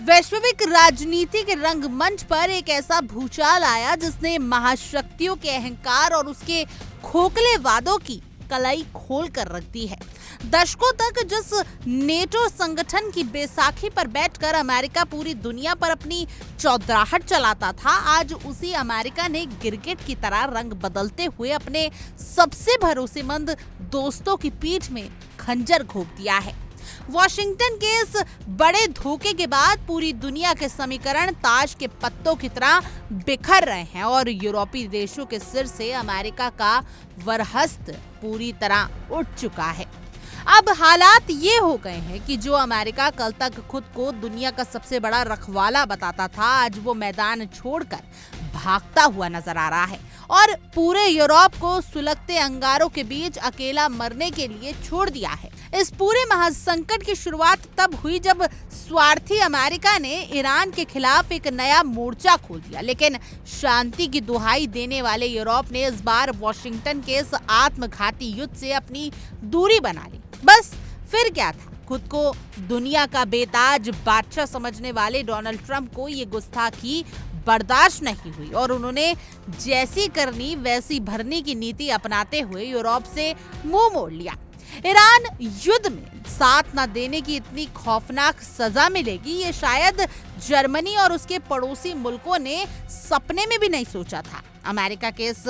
वैश्विक राजनीति के रंगमंच पर एक ऐसा भूचाल आया जिसने महाशक्तियों के अहंकार और उसके खोखले वादों की कलाई खोल कर रख दी है। दशकों तक जिस नेटो संगठन की बैसाखी पर बैठकर अमेरिका पूरी दुनिया पर अपनी चौधराहट चलाता था, आज उसी अमेरिका ने गिरगिट की तरह रंग बदलते हुए अपने सबसे भरोसेमंद दोस्तों की पीठ में खंजर घोंप दिया है। वॉशिंगटन के इस बड़े धोखे के बाद पूरी दुनिया के समीकरण ताश के पत्तों की तरह बिखर रहे हैं और यूरोपीय देशों के सिर से अमेरिका का वरहस्त पूरी तरह उठ चुका है। अब हालात ये हो गए हैं कि जो अमेरिका कल तक खुद को दुनिया का सबसे बड़ा रखवाला बताता था, आज वो मैदान छोड़कर भागता हुआ नजर आ रहा है और पूरे यूरोप को सुलगते अंगारों के बीच अकेला मरने के लिए छोड़ दिया है। इस पूरे महासंकट की शुरुआत तब हुई जब स्वार्थी अमेरिका ने ईरान के खिलाफ एक नया मोर्चा खोल दिया, लेकिन शांति की दुहाई देने वाले यूरोप ने इस बार वॉशिंगटन के इस आत्मघाती युद्ध से अपनी दूरी बना ली। बस फिर क्या था, खुद को दुनिया का बेताज बादशाह समझने वाले डोनाल्ड ट्रंप को ये गुस्ताखी बर्दाश्त नहीं हुई और उन्होंने जैसी करनी वैसी भरने की नीति अपनाते हुए यूरोप से मुंह मोड़ लिया। ईरान युद्ध में साथ न देने की इतनी खौफनाक सजा मिलेगी, ये शायद जर्मनी और उसके पड़ोसी मुल्कों ने सपने में भी नहीं सोचा था। अमेरिका के इस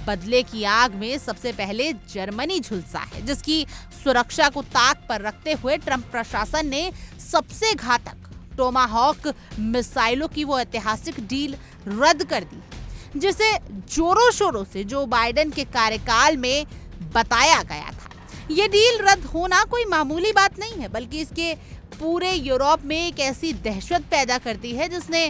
बदले की आग में सबसे पहले जर्मनी झुलसा है, जिसकी सुरक्षा को ताक पर रखते हुए ट्रंप प्रशासन ने सबसे घातक टोमाहॉक मिसाइलों की वो ऐतिहासिक डील रद्द कर दी, जिसे जोरों शोरों से जो बाइडेन के कार्यकाल में बताया गया था। ये डील रद्द होना कोई मामूली बात नहीं है, बल्कि इसके पूरे यूरोप में एक ऐसी दहशत पैदा करती है जिसने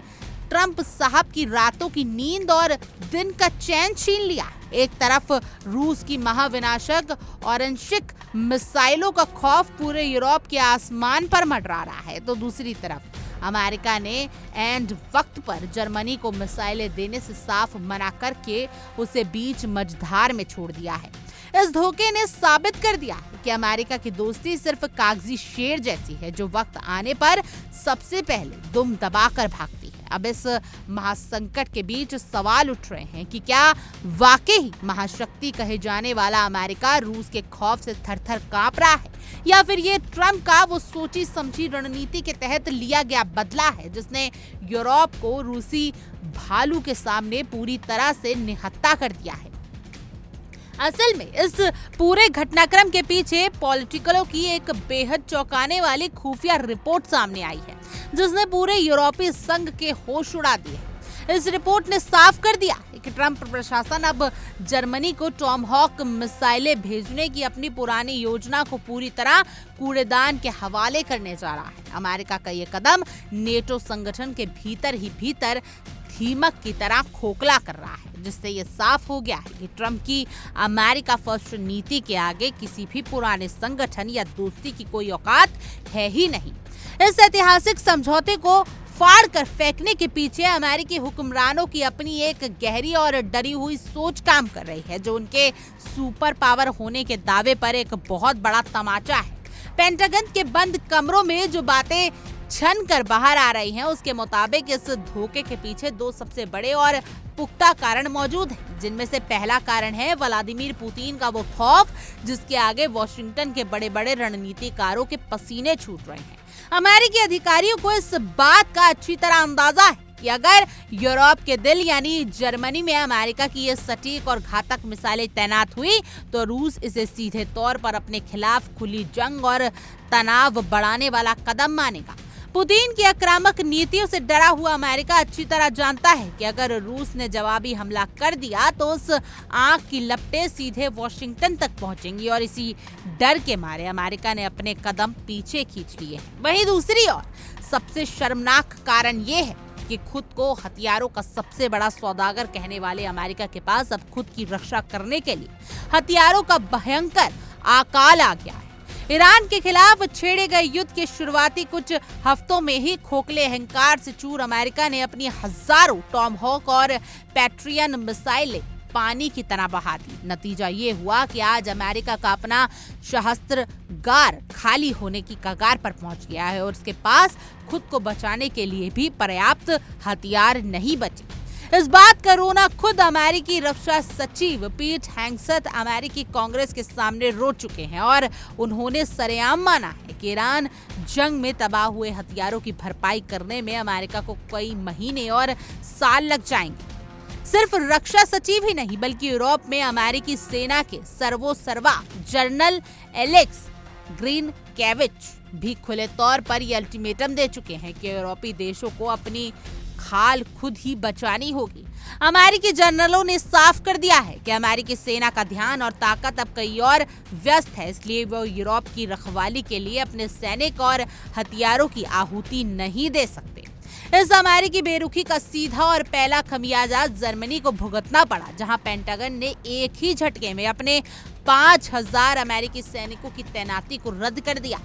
ट्रंप साहब की रातों की नींद और दिन का चैन छीन लिया। एक तरफ रूस की महाविनाशक ऑरेंशिक मिसाइलों का खौफ पूरे यूरोप के आसमान पर मंडरा रहा है, तो दूसरी तरफ अमेरिका ने एंड वक्त पर जर्मनी को मिसाइलें देने से साफ मना करके उसे बीच मझधार में छोड़ दिया है। इस धोखे ने साबित कर दिया कि अमेरिका की दोस्ती सिर्फ कागजी शेर जैसी है, जो वक्त आने पर सबसे पहले दुम दबाकर भागती है। अब इस महासंकट के बीच सवाल उठ रहे हैं कि क्या वाकई महाशक्ति कहे जाने वाला अमेरिका रूस के खौफ से थर-थर कांप रहा है, या फिर ये ट्रंप का वो सोची समझी रणनीति के तहत लिया गया बदला है जिसने यूरोप को रूसी भालू के सामने पूरी तरह से निहत्था कर दिया है। असल में इस पूरे घटनाक्रम के पीछे पॉलिटिकलों की एक बेहद चौंकाने वाली खुफिया रिपोर्ट सामने आई है, जिसने पूरे यूरोपीय संघ के होश उड़ा दिए। इस रिपोर्ट ने साफ कर दिया कि ट्रंप प्रशासन अब जर्मनी को टॉमहॉक मिसाइलें भेजने की अपनी पुरानी योजना को पूरी तरह कूड़ेदान के हवाले करने जा रहा है। अमेरिका का ये कदम नेटो संगठन के भीतर ही भीतर दीमक की तरह खोखला कर रहा है, जिससे ये साफ हो गया है कि ट्रंप की अमेरिका फर्स्ट नीति के आगे किसी भी पुराने संगठन या दोस्ती की कोई औकात है ही नहीं। इस ऐतिहासिक समझौते को फाड़ कर फेंकने के पीछे अमेरिकी हुक्मरानों की अपनी एक गहरी और डरी हुई सोच काम कर रही है, जो उनके सुपर पावर होने के दावे पर एक बहुत बड़ा तमाचा है। पेंटागन के बंद कमरों में जो बातें छन कर बाहर आ रही हैं, उसके मुताबिक इस धोखे के पीछे दो सबसे बड़े और पुख्ता कारण मौजूद हैं, जिनमें से पहला कारण है व्लादिमीर पुतिन का वो खौफ जिसके आगे वॉशिंगटन के बड़े बड़े रणनीतिकारों के पसीने छूट रहे हैं। अमेरिकी अधिकारियों को इस बात का अच्छी तरह अंदाजा है कि अगर यूरोप के दिल यानी जर्मनी में अमेरिका की ये सटीक और घातक मिसाइलें तैनात हुई, तो रूस इसे सीधे तौर पर अपने खिलाफ खुली जंग और तनाव बढ़ाने वाला कदम मानेगा। पुतिन की आक्रामक नीतियों से डरा हुआ अमेरिका अच्छी तरह जानता है कि अगर रूस ने जवाबी हमला कर दिया तो उस आंख की लपटें सीधे वॉशिंगटन तक पहुंचेंगी और इसी डर के मारे अमेरिका ने अपने कदम पीछे खींच लिए हैं। वहीं दूसरी ओर सबसे शर्मनाक कारण ये है कि खुद को हथियारों का सबसे बड़ा सौदागर कहने वाले अमेरिका के पास अब खुद की रक्षा करने के लिए हथियारों का भयंकर अकाल आ गया है। ईरान के खिलाफ छेड़े गए युद्ध के शुरुआती कुछ हफ्तों में ही खोखले अहंकार से चूर अमेरिका ने अपनी हजारों टॉमहॉक और पैट्रियन मिसाइलें पानी की तरह बहा दी। नतीजा ये हुआ कि आज अमेरिका का अपना शस्त्रागार खाली होने की कगार पर पहुंच गया है और उसके पास खुद को बचाने के लिए भी पर्याप्त हथियार नहीं बचे। इस बात का रोना खुद अमेरिकी रक्षा सचिव पीट हेगसेथ अमेरिकी कांग्रेस के सामने रो चुके हैं और उन्होंने सरेआम माना है कि ईरान जंग में तबाह हुए हथियारों की भरपाई करने में अमेरिका को कई महीने और साल लग जाएंगे। सिर्फ रक्षा सचिव ही नहीं बल्कि यूरोप में अमेरिकी सेना के सर्वोसर्वा जनरल एलेक्स ग्रीनकेविच भी खुले तौर पर यह अल्टीमेटम दे चुके हैं कि यूरोपीय देशों को अपनी खाल खुद ही बचानी होगी। अमेरिकी जनरलों ने साफ कर दिया है कि अमेरिकी सेना का ध्यान और ताकत अब कहीं और व्यस्त है, इसलिए वो यूरोप की रखवाली के लिए अपने सैनिक और हथियारों की आहुति नहीं दे सकते। इस अमेरिकी बेरुखी का सीधा और पहला खमियाजा जर्मनी को भुगतना पड़ा, जहां पेंटागन ने एक ही झटके में अपने 5000 अमेरिकी सैनिकों की तैनाती को रद्द कर दिया।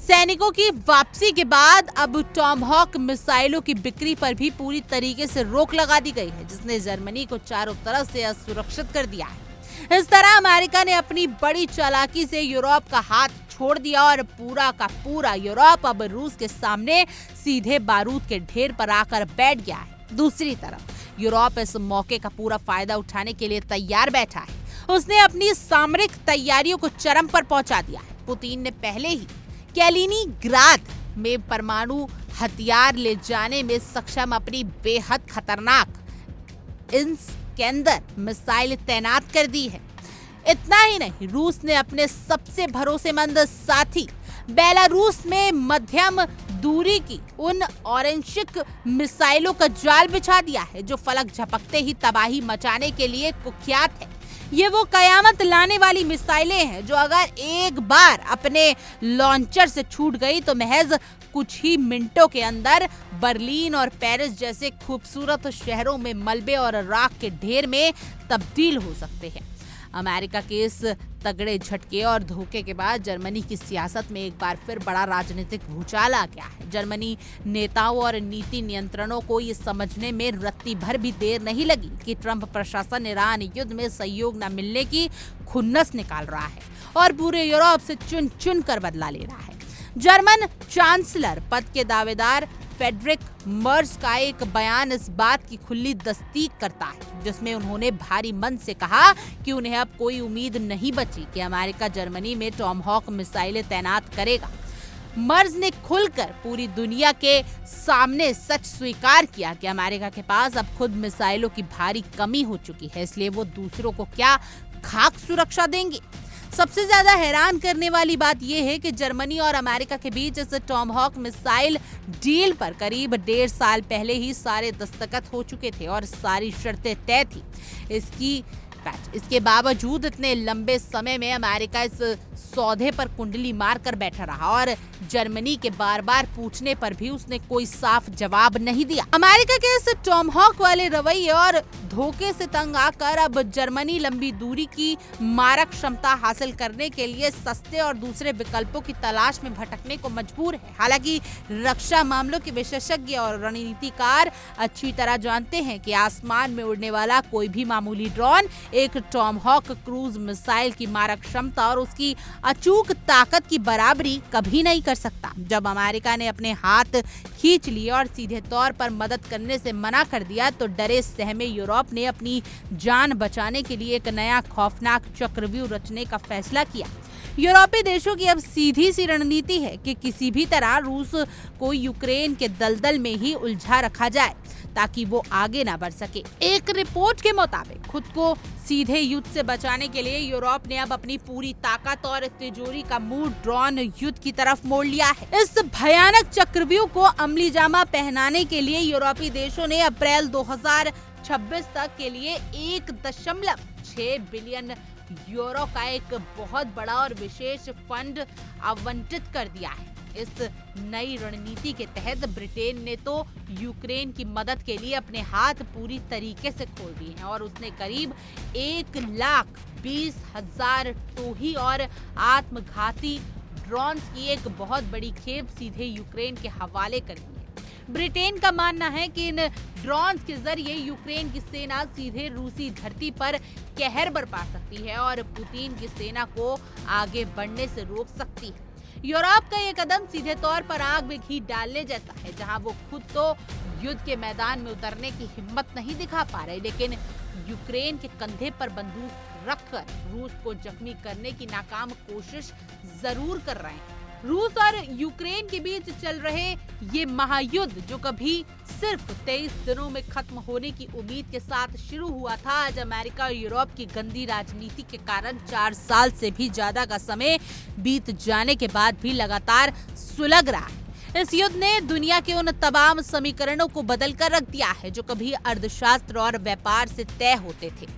सैनिकों की वापसी के बाद अब टॉमहॉक मिसाइलों की बिक्री पर भी पूरी तरीके से रोक लगा दी गई है, जिसने जर्मनी को चारों तरफ से असुरक्षित कर दिया है। इस तरह अमेरिका ने अपनी बड़ी चालाकी से यूरोप का हाथ छोड़ दिया और पूरा का पूरा यूरोप अब रूस के सामने सीधे बारूद के ढेर पर आकर बैठ गया है। दूसरी तरफ यूरोप इस मौके का पूरा फायदा उठाने के लिए तैयार बैठा है। उसने अपनी सामरिक तैयारियों को चरम पर पहुंचा दिया है। पुतिन ने पहले ही कैलिनिग्राद में परमाणु हथियार ले जाने में सक्षम अपनी बेहद खतरनाक इस्कंदर मिसाइल तैनात कर दी है। इतना ही नहीं, रूस ने अपने सबसे भरोसेमंद साथी बेलारूस में मध्यम दूरी की उन ऑरेंशिक मिसाइलों का जाल बिछा दिया है, जो फलक झपकते ही तबाही मचाने के लिए कुख्यात है। ये वो कयामत लाने वाली मिसाइलें हैं जो अगर एक बार अपने लॉन्चर से छूट गई तो महज कुछ ही मिनटों के अंदर बर्लिन और पेरिस जैसे खूबसूरत शहरों में मलबे और राख के ढेर में तब्दील हो सकते हैं। अमेरिका के इस तगड़े झटके और धोखे के बाद जर्मनी की सियासत में एक बार फिर बड़ा राजनीतिक भूचाल आ गया है। जर्मनी नेताओं और नीति नियंत्रणों को ये समझने में रत्ती भर भी देर नहीं लगी कि ट्रंप प्रशासन ईरान युद्ध में सहयोग न मिलने की खुन्नस निकाल रहा है और पूरे यूरोप से चुन चुन कर बदला ले रहा है। जर्मन चांसलर पद के दावेदार फ्रेडरिक मर्ज का एक बयान इस बात की खुली तस्दीक करता है, जिसमें उन्होंने भारी मन से कहा कि उन्हें अब कोई उम्मीद नहीं बची कि अमेरिका जर्मनी में टॉमहॉक मिसाइलें तैनात करेगा। मर्ज ने खुलकर पूरी दुनिया के सामने सच स्वीकार किया कि अमेरिका के पास अब खुद मिसाइलों की भारी कमी हो चुकी है, इसलिए वो दूसरों को क्या खाक सुरक्षा देंगे। सबसे ज्यादा हैरान करने वाली बात यह है कि जर्मनी और अमेरिका के बीच इस टॉमहॉक मिसाइल डील पर करीब 1.5 साल पहले ही सारे दस्तखत हो चुके थे और सारी शर्तें तय थी। इसके बावजूद इतने लंबे समय में अमेरिका इस सौदे पर कुंडली मारकर बैठा रहा और जर्मनी के बार बार पूछने पर भी उसने कोई साफ जवाब नहीं दिया। अमेरिका के इस टॉमहॉक वाले रवैये और धोखे से तंग आकर अब जर्मनी लंबी दूरी की मारक क्षमता हासिल करने के लिए सस्ते और दूसरे विकल्पों की तलाश में भटकने को मजबूर है। हालांकि रक्षा मामलों के विशेषज्ञ और रणनीतिकार अच्छी तरह जानते हैं कि आसमान में उड़ने वाला कोई भी मामूली ड्रोन एक टॉमहॉक क्रूज मिसाइल की मारक क्षमता और उसकी अचूक ताकत की बराबरी कभी नहीं कर सकता। जब अमेरिका ने अपने हाथ खींच लिए और सीधे तौर पर मदद करने से मना कर दिया तो डरे सहमे यूरोप ने अपनी जान बचाने के लिए एक नया खौफनाक चक्रव्यूह रचने का फैसला किया। यूरोपीय देशों की अब सीधी सी रणनीति है कि किसी भी तरह रूस को यूक्रेन के दलदल में ही उलझा रखा जाए ताकि वो आगे ना बढ़ सके। एक रिपोर्ट के मुताबिक खुद को सीधे युद्ध से बचाने के लिए यूरोप ने अब अपनी पूरी ताकत और तिजोरी का मुंह ड्रोन युद्ध की तरफ मोड़ लिया है। इस भयानक चक्रव्यूह को अमली जामा पहनाने के लिए यूरोपीय देशों ने अप्रैल 2026 तक के लिए 1.6 बिलियन यूरो का एक बहुत बड़ा और विशेष फंड आवंटित कर दिया है। इस नई रणनीति के तहत ब्रिटेन ने तो यूक्रेन की मदद के लिए अपने हाथ पूरी तरीके से खोल दिए हैं और उसने करीब 1,20,000 टोही और आत्मघाती ड्रोन्स की एक बहुत बड़ी खेप सीधे यूक्रेन के हवाले कर दी है। ब्रिटेन का मानना है कि इन ड्रोन्स के जरिए यूक्रेन की सेना सीधे रूसी धरती पर कहर बरपा सकती है और पुतिन की सेना को आगे बढ़ने से रोक सकती है। यूरोप का ये कदम सीधे तौर पर आग में घी डालने जैसा है, जहां वो खुद तो युद्ध के मैदान में उतरने की हिम्मत नहीं दिखा पा रहे, लेकिन यूक्रेन के कंधे पर बंदूक रखकर रूस को जख्मी करने की नाकाम कोशिश जरूर कर रहे हैं। रूस और यूक्रेन के बीच चल रहे ये महायुद्ध, जो कभी सिर्फ 23 दिनों में खत्म होने की उम्मीद के साथ शुरू हुआ था, आज अमेरिका और यूरोप की गंदी राजनीति के कारण 4 साल से भी ज्यादा का समय बीत जाने के बाद भी लगातार सुलग रहा है। इस युद्ध ने दुनिया के उन तमाम समीकरणों को बदल कर रख दिया है जो कभी अर्थशास्त्र और व्यापार से तय होते थे।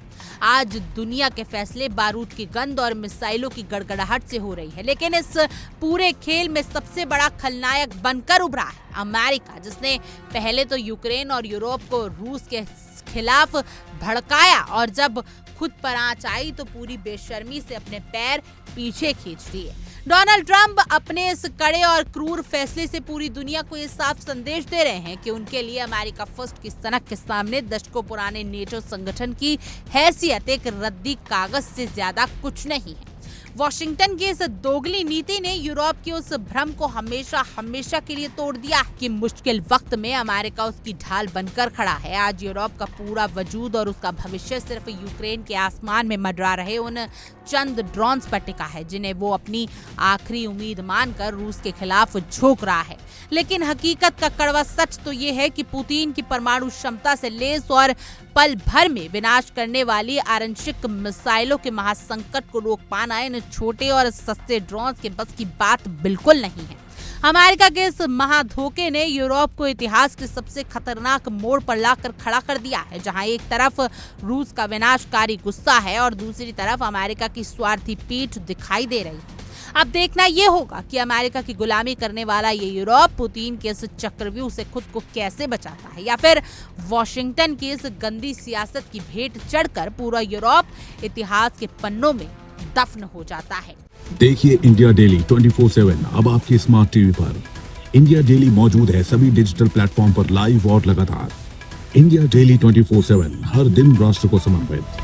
आज दुनिया के फैसले बारूद की गंध और मिसाइलों की गड़गड़ाहट से हो रही है, लेकिन इस पूरे खेल में सबसे बड़ा खलनायक बनकर उभरा है अमेरिका, जिसने पहले तो यूक्रेन और यूरोप को रूस के खिलाफ भड़काया और जब खुद पर आंच आई तो पूरी बेशर्मी से अपने पैर पीछे खींच दिए। डोनाल्ड ट्रंप अपने इस कड़े और क्रूर फैसले से पूरी दुनिया को ये साफ संदेश दे रहे हैं कि उनके लिए अमेरिका फर्स्ट की सनक के सामने दशकों पुराने नेटो संगठन की हैसियत एक रद्दी कागज से ज्यादा कुछ नहीं है। वॉशिंगटन की इस दोगली नीति ने यूरोप के उस भ्रम को हमेशा के लिए तोड़ दिया कि मुश्किल वक्त में अमेरिका उसकी ढाल बनकर खड़ा है। आज यूरोप का पूरा वजूद और उसका भविष्य सिर्फ यूक्रेन के आसमान में मंडरा रहे उन चंद ड्रोन्स पर टिका है, जिन्हें वो अपनी आखिरी उम्मीद मानकर रूस के खिलाफ झोंक रहा है। लेकिन हकीकत का कड़वा सच तो ये है कि पुतिन की परमाणु क्षमता से लैस और पल भर में विनाश करने वाली आरंशिक मिसाइलों के महासंकट को रोक पाना इन छोटे और सस्ते ड्रोन्स के बस की बात बिल्कुल नहीं है। अमेरिका के इस महाधोखे ने यूरोप को इतिहास के सबसे खतरनाक मोड़ पर लाकर खड़ा कर दिया है, जहां एक तरफ रूस का विनाशकारी गुस्सा है और दूसरी तरफ अमेरिका की स्वार्थी पीठ दिखाई दे रही है। अब देखना ये होगा कि अमेरिका की गुलामी करने वाला ये यूरोप पुतिन के इस चक्रव्यूह से खुद को कैसे बचाता है, या फिर वॉशिंगटन की इस गंदी सियासत की भेंट चढ़कर पूरा यूरोप इतिहास के पन्नों में दफन हो जाता है। देखिए इंडिया डेली 24/7 अब आपके स्मार्ट टीवी पर। इंडिया डेली मौजूद है सभी डिजिटल प्लेटफॉर्म पर लाइव और लगातार। इंडिया डेली 24/7 हर दिन राष्ट्र को समर्पित।